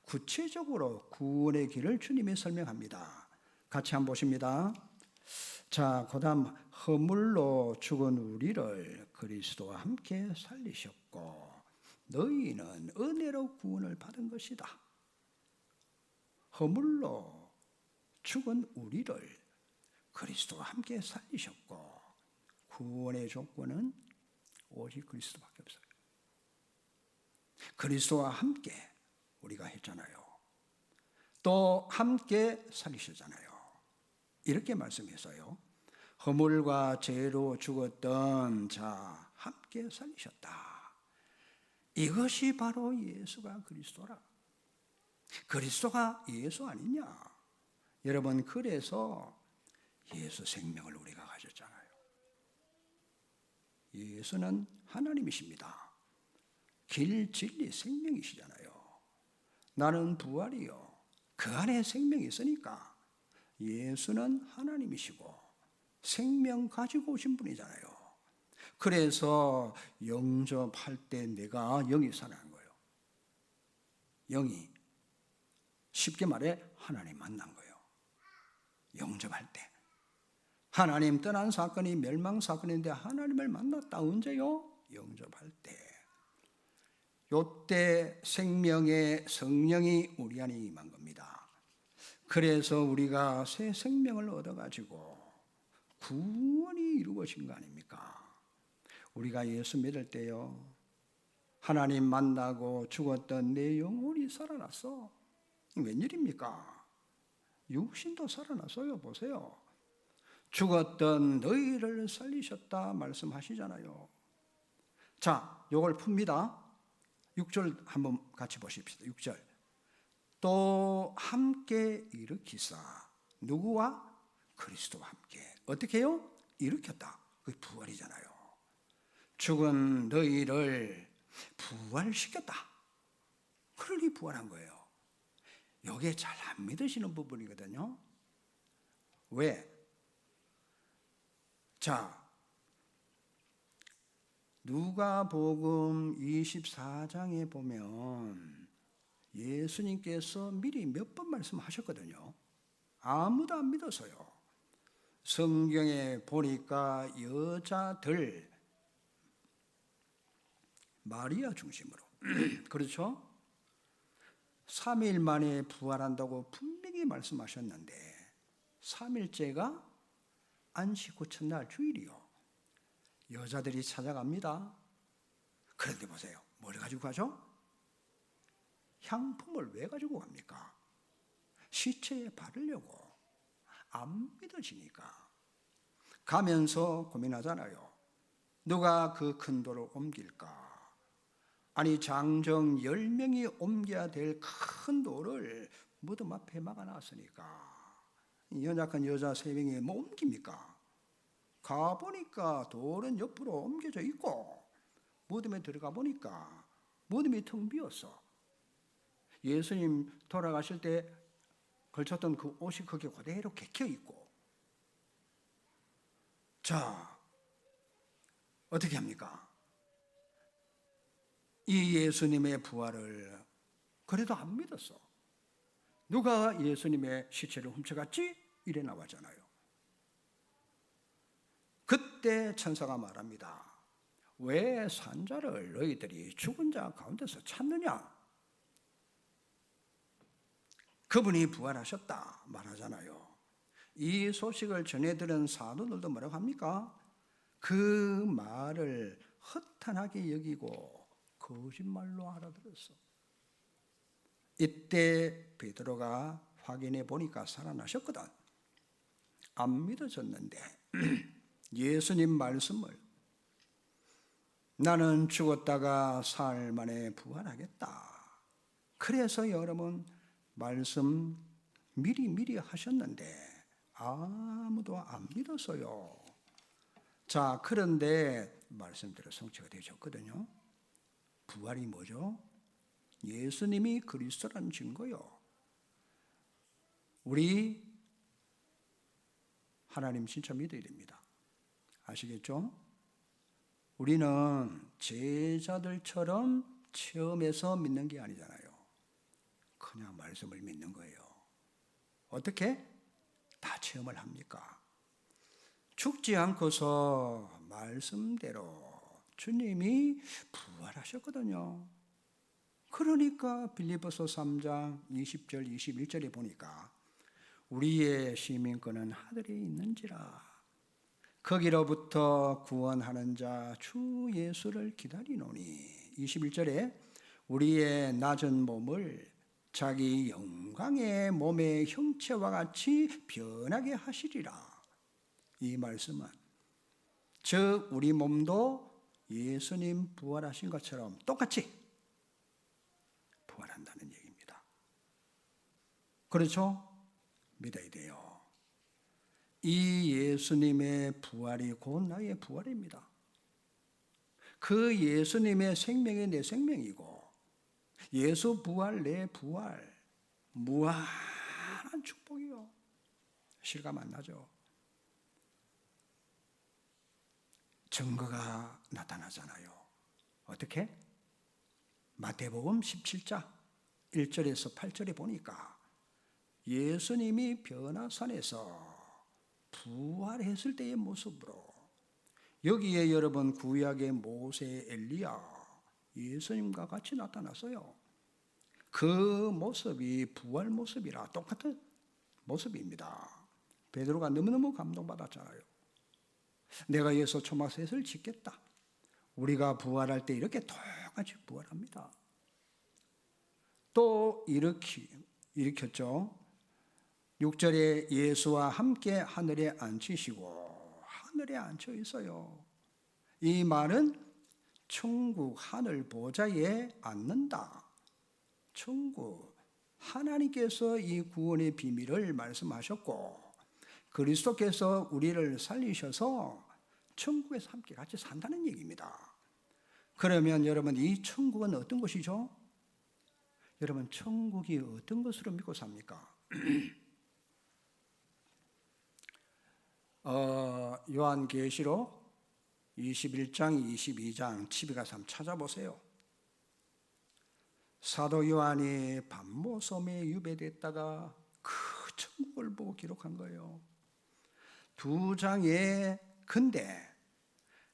구체적으로 구원의 길을 주님이 설명합니다. 같이 한번 보십니다. 자, 그다음 허물로 죽은 우리를 그리스도와 함께 살리셨고 너희는 은혜로 구원을 받은 것이다. 허물로 죽은 우리를 그리스도와 함께 살리셨고 구원의 조건은 오직 그리스도밖에 없어요. 그리스도와 함께 우리가 했잖아요. 또 함께 살리셨잖아요. 이렇게 말씀했어요. 허물과 죄로 죽었던 자 함께 살리셨다. 이것이 바로 예수가 그리스도라. 그리스도가 예수 아니냐? 여러분, 그래서 예수 생명을 우리가 가졌잖아요. 예수는 하나님이십니다. 길, 진리, 생명이시잖아요. 나는 부활이요. 그 안에 생명이 있으니까 예수는 하나님이시고 생명 가지고 오신 분이잖아요. 그래서 영접할 때 내가 영이 살아난 거예요. 영이 쉽게 말해 하나님 만난 거예요. 영접할 때. 하나님 떠난 사건이 멸망 사건인데 하나님을 만났다. 언제요? 영접할 때. 요때 생명의 성령이 우리 안에 임한 겁니다. 그래서 우리가 새 생명을 얻어가지고 구원이 이루어진 거 아닙니까? 우리가 예수 믿을 때요, 하나님 만나고 죽었던 내 영혼이 살아났어. 웬일입니까? 육신도 살아났어요. 보세요. 죽었던 너희를 살리셨다 말씀하시잖아요. 자, 요걸 풉니다. 6절 한번 같이 보십시다. 6절. 또 함께 일으키사. 누구와? 그리스도와 함께. 어떻게 해요? 일으켰다. 그게 부활이잖아요. 죽은 너희를 부활시켰다. 그러니 부활한 거예요. 이게 잘 안 믿으시는 부분이거든요. 왜? 자, 누가복음 24장에 보면 예수님께서 미리 몇 번 말씀하셨거든요. 아무도 안 믿었어요. 성경에 보니까 여자들, 마리아 중심으로 그렇죠? 3일 만에 부활한다고 분명히 말씀하셨는데 3일째가 안식 후 첫날 주일이요. 여자들이 찾아갑니다. 그런데 보세요. 뭘 가지고 가죠? 향품을 왜 가지고 갑니까? 시체에 바르려고. 안 믿어지니까. 가면서 고민하잖아요. 누가 그 큰 돌을 옮길까? 아니, 장정 10명이 옮겨야 될 큰 돌을 무덤 앞에 막아놨으니까 연약한 여자 3명이 뭐 옮깁니까? 가보니까 돌은 옆으로 옮겨져 있고 무덤에 들어가 보니까 무덤이 텅 비었어. 예수님 돌아가실 때 걸쳤던 그 옷이 거기에 그대로 개켜 있고. 자, 어떻게 합니까? 이 예수님의 부활을 그래도 안 믿었어. 누가 예수님의 시체를 훔쳐갔지? 이래 나왔잖아요. 그때 천사가 말합니다. 왜 산자를 너희들이 죽은 자 가운데서 찾느냐? 그분이 부활하셨다 말하잖아요. 이 소식을 전해들은 사도들도 뭐라고 합니까? 그 말을 허탄하게 여기고 거짓말로 알아들었어. 이때 베드로가 확인해 보니까 살아나셨거든. 안 믿어졌는데 예수님 말씀을 나는 죽었다가 사흘 만에 부활하겠다. 그래서 여러분 말씀 미리 하셨는데 아무도 안 믿었어요. 자, 그런데 말씀대로 성취가 되셨거든요. 부활이 뭐죠? 예수님이 그리스도라는 증거요. 우리 하나님 진짜 믿어야 됩니다. 아시겠죠? 우리는 제자들처럼 체험해서 믿는 게 아니잖아요. 그냥 말씀을 믿는 거예요. 어떻게? 다 체험을 합니까? 죽지 않고서 말씀대로 주님이 부활하셨거든요. 그러니까 빌립보서 3장 20절 21절에 보니까 우리의 시민권은 하늘에 있는지라 거기로부터 구원하는 자 주 예수를 기다리노니 21절에 우리의 낮은 몸을 자기 영광의 몸의 형체와 같이 변하게 하시리라. 이 말씀은 즉 우리 몸도 예수님 부활하신 것처럼 똑같이 부활한다는 얘기입니다. 그렇죠? 믿어야 돼요. 이 예수님의 부활이 곧 나의 부활입니다. 그 예수님의 생명이 내 생명이고 예수 부활 내 부활, 무한한 축복이요. 실감 안 나죠? 증거가 나타나잖아요. 어떻게? 마태복음 17장 1절에서 8절에 보니까 예수님이 변화산에서 부활했을 때의 모습으로 여기에 여러분 구약의 모세, 엘리야, 예수님과 같이 나타났어요. 그 모습이 부활 모습이라 똑같은 모습입니다. 베드로가 너무너무 감동받았잖아요. 내가 예수 초막셋을 짓겠다. 우리가 부활할 때 이렇게 똑같이 부활합니다. 또 일으켰죠. 6절에 예수와 함께 하늘에 앉히시고 하늘에 앉혀 있어요. 이 말은 천국 하늘 보좌에 앉는다. 천국 하나님께서 이 구원의 비밀을 말씀하셨고 그리스도께서 우리를 살리셔서 천국에서 함께 같이 산다는 얘기입니다. 그러면 여러분 이 천국은 어떤 것이죠? 여러분 천국이 어떤 것으로 믿고 삽니까? 요한계시록 21장 22장 집에 가서 한번 찾아보세요. 사도 요한이 밤모섬에 유배됐다가 그 천국을 보고 기록한 거예요. 2장에 근데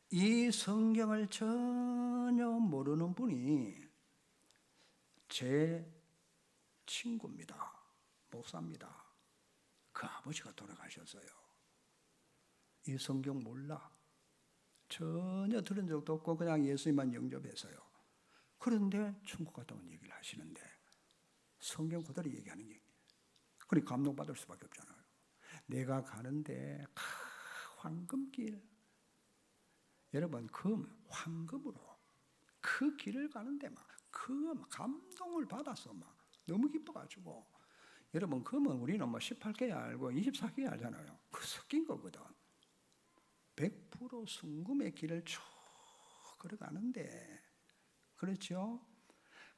이 성경을 전혀 모르는 분이 제 친구입니다. 목사입니다. 그 아버지가 돌아가셨어요. 이 성경 몰라. 전혀 들은 적도 없고 그냥 예수님만 영접해서요. 그런데 천국 갔다 온 얘기를 하시는데 성경 그대로 얘기하는 얘기. 그러니 감동받을 수밖에 없잖아요. 내가 가는데 황금길, 여러분 황금으로 그 길을 가는데 막 감동을 받아서 막 너무 기뻐가지고 여러분 금은 우리는 뭐 18개 알고 24개 알잖아요. 그 섞인 거거든. 100% 순금의 길을 쭉 걸어가는데 그렇죠?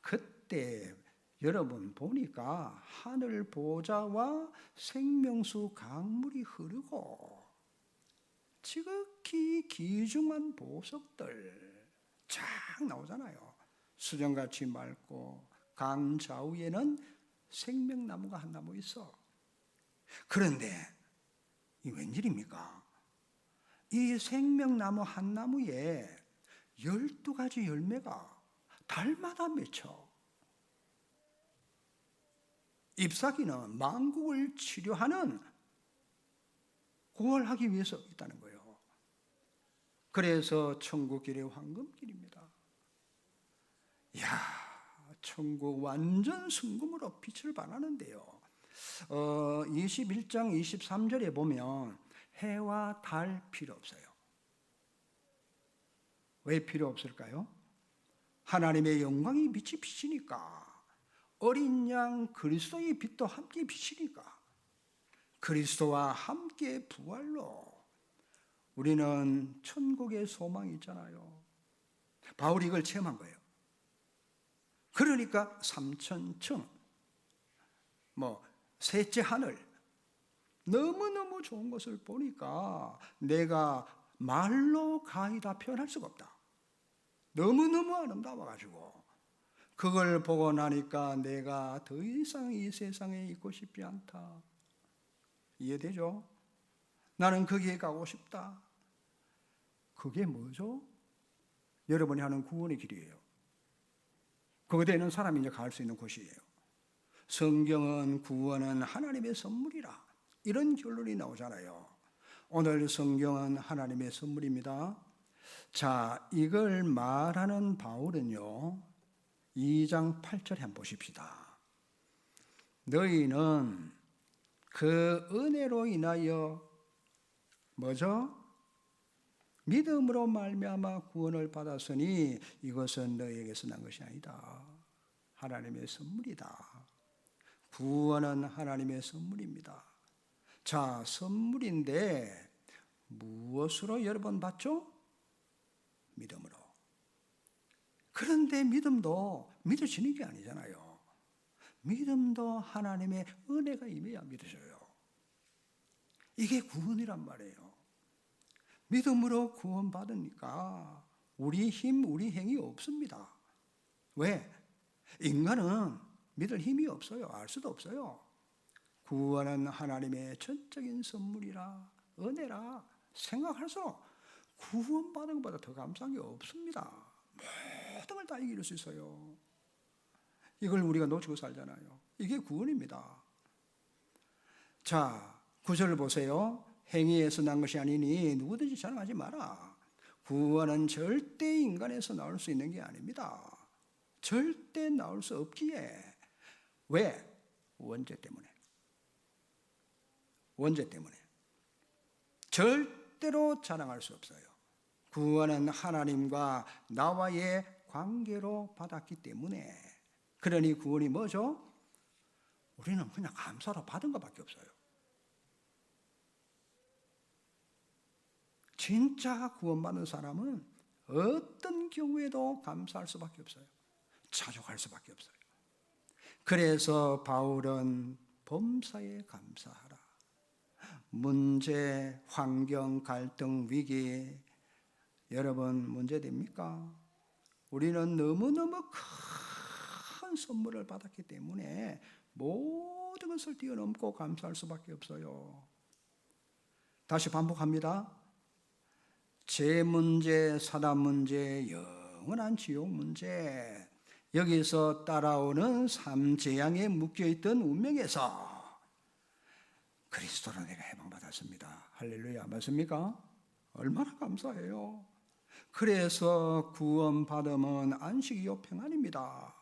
그때 여러분 보니까 하늘 보좌와 생명수 강물이 흐르고 지극히 귀중한 보석들 쫙 나오잖아요. 수정같이 맑고 강 좌우에는 생명나무가 한 나무 있어. 그런데 이 웬일입니까? 이 생명나무 한 나무에 12가지 열매가 달마다 맺혀. 잎사귀는 만국을 치료하는 구원하기 위해서 있다는 거예요. 그래서 천국길이 황금길입니다. 이야, 천국 완전 순금으로 빛을 발하는데요. 21장 23절에 보면 해와 달 필요 없어요. 왜 필요 없을까요? 하나님의 영광이 빛이 비치니까, 어린 양 그리스도의 빛도 함께 비치니까, 그리스도와 함께 부활로 우리는 천국의 소망이 있잖아요. 바울이 이걸 체험한 거예요. 그러니까 3000층, 셋째 하늘, 너무너무 좋은 것을 보니까 내가 말로 가히 다 표현할 수가 없다. 너무너무 아름다워가지고 그걸 보고 나니까 내가 더 이상 이 세상에 있고 싶지 않다. 이해되죠? 나는 거기에 가고 싶다. 그게 뭐죠? 여러분이 하는 구원의 길이에요. 그거되는 사람이 이제 갈 수 있는 곳이에요. 성경은 구원은 하나님의 선물이라, 이런 결론이 나오잖아요. 오늘 성경은 하나님의 선물입니다. 자, 이걸 말하는 바울은요, 2장 8절에 한번 보십시다. 너희는 그 은혜로 인하여 뭐죠? 믿음으로 말미암아 구원을 받았으니 이것은 너희에게서 난 것이 아니다. 하나님의 선물이다. 구원은 하나님의 선물입니다. 자, 선물인데 무엇으로 여러분 받죠? 믿음으로. 그런데 믿음도 믿어지는 게 아니잖아요. 믿음도 하나님의 은혜가 임해야 믿어져요. 이게 구원이란 말이에요. 믿음으로 구원받으니까 우리 힘, 우리 행위 없습니다. 왜? 인간은 믿을 힘이 없어요. 알 수도 없어요. 구원은 하나님의 전적인 선물이라 은혜라 생각할수록 구원받은 것보다 더 감사한 게 없습니다. 모든 걸 다 이길 수 있어요. 이걸 우리가 놓치고 살잖아요. 이게 구원입니다. 자, 9절 보세요. 행위에서 난 것이 아니니 누구든지 자랑하지 마라. 구원은 절대 인간에서 나올 수 있는 게 아닙니다. 절대 나올 수 없기에. 왜? 원죄 때문에. 원죄 때문에. 절대로 자랑할 수 없어요. 구원은 하나님과 나와의 관계로 받았기 때문에. 그러니 구원이 뭐죠? 우리는 그냥 감사로 받은 것밖에 없어요. 진짜 구원받은 사람은 어떤 경우에도 감사할 수밖에 없어요. 자족할 수밖에 없어요. 그래서 바울은 범사에 감사하라. 문제, 환경, 갈등, 위기, 여러분 문제됩니까? 우리는 너무너무 큰 선물을 받았기 때문에 모든 것을 뛰어넘고 감사할 수밖에 없어요. 다시 반복합니다. 제 문제, 사단 문제, 영원한 지옥 문제, 여기서 따라오는 삼재앙에 묶여있던 운명에서 그리스도로 내가 해방받았습니다. 할렐루야, 맞습니까? 얼마나 감사해요. 그래서 구원받음은 안식이요 평안입니다.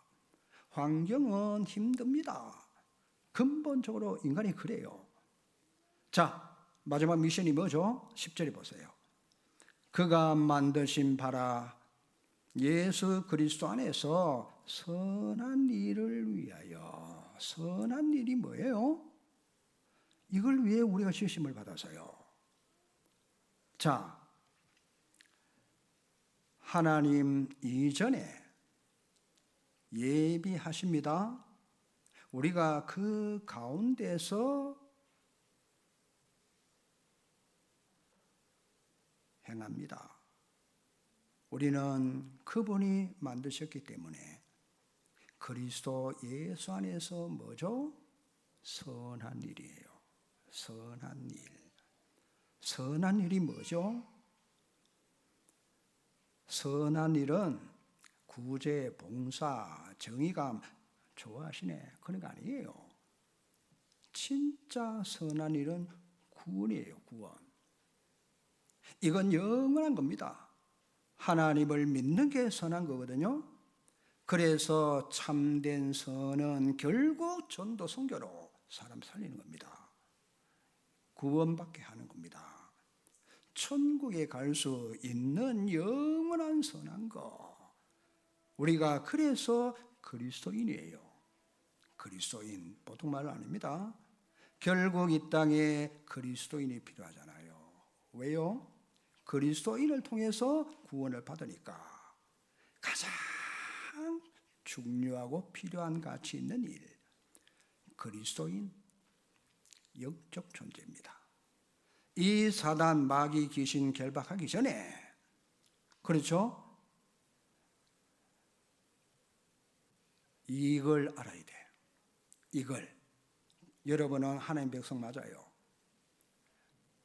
환경은 힘듭니다. 근본적으로 인간이 그래요. 자, 마지막 미션이 뭐죠? 10절에 보세요. 그가 만드신 바라 예수 그리스도 안에서 선한 일을 위하여. 선한 일이 뭐예요? 이걸 위해 우리가 지으심을 받아서요. 자, 하나님 이전에 예비하십니다. 우리가 그 가운데서 행합니다. 우리는 그분이 만드셨기 때문에 그리스도 예수 안에서 뭐죠? 선한 일이에요. 선한 일. 선한 일이 뭐죠? 선한 일은 구제, 봉사, 정의감 좋아하시네. 그런 거 아니에요. 진짜 선한 일은 구원이에요. 구원. 이건 영원한 겁니다. 하나님을 믿는 게 선한 거거든요. 그래서 참된 선은 결국 전도 선교로 사람 살리는 겁니다. 구원받게 하는 겁니다. 천국에 갈 수 있는 영원한 선한 거. 우리가 그래서 그리스도인이에요. 그리스도인, 보통 말은 아닙니다. 결국 이 땅에 그리스도인이 필요하잖아요. 왜요? 그리스도인을 통해서 구원을 받으니까. 가장 중요하고 필요한 가치 있는 일, 그리스도인, 영적 존재입니다. 이 사단, 마귀, 귀신 결박하기 전에, 그렇죠? 이걸 알아야 돼. 이걸. 여러분은 하나님 백성 맞아요.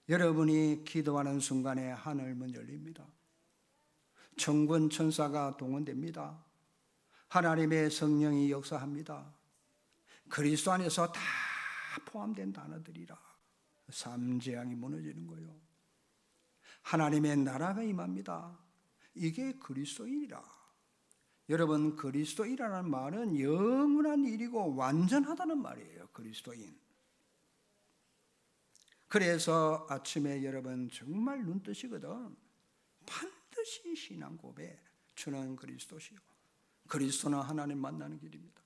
여러분이 기도하는 순간에 하늘문 열립니다. 천군 천사가 동원됩니다. 하나님의 성령이 역사합니다. 그리스도 안에서 다 포함된 단어들이라 삼재앙이 무너지는 거예요. 하나님의 나라가 임합니다. 이게 그리스도인이라. 여러분, 그리스도인이라는 말은 영원한 일이고 완전하다는 말이에요. 그리스도인. 그래서 아침에 여러분 정말 눈 뜨시거든. 반드시 신앙 고백. 주는 그리스도시요, 그리스도는 하나님 만나는 길입니다.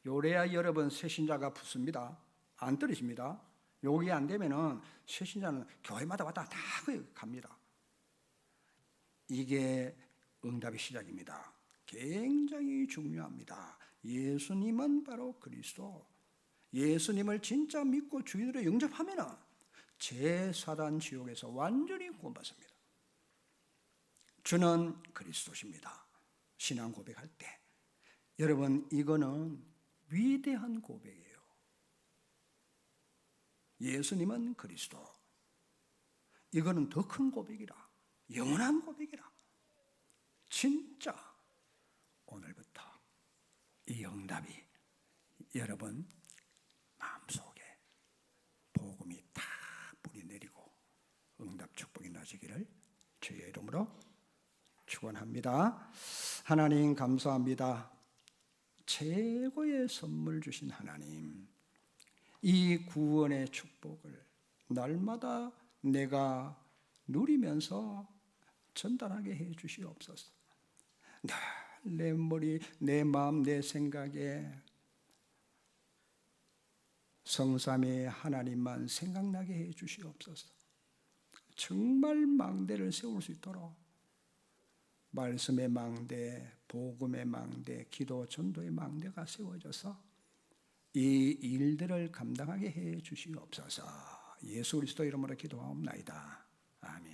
요래야 여러분 새신자가 붙습니다. 안 떨어집니다. 요게 안 되면은 새신자는 교회마다 왔다 다 갑니다. 이게 응답의 시작입니다. 굉장히 중요합니다. 예수님은 바로 그리스도. 예수님을 진짜 믿고 주인으로 영접하면은 제사단 지옥에서 완전히 구원받습니다. 주는 그리스도십니다. 신앙 고백할 때 여러분, 이거는 위대한 고백이에요. 예수님은 그리스도. 이거는 더 큰 고백이라, 영원한 고백이라. 진짜 오늘부터 이 응답이 여러분 마음속에 복음이 다 뿌리 내리고 응답 축복이 나시기를 주의 이름으로 축원합니다. 하나님 감사합니다. 최고의 선물 주신 하나님, 이 구원의 축복을 날마다 내가 누리면서 전달하게 해 주시옵소서. 내 머리, 내 마음, 내 생각에 성삼위 하나님만 생각나게 해 주시옵소서. 정말 망대를 세울 수 있도록 말씀의 망대, 복음의 망대, 기도 전도의 망대가 세워져서 이 일들을 감당하게 해 주시옵소서. 예수 그리스도 이름으로 기도하옵나이다. 아멘.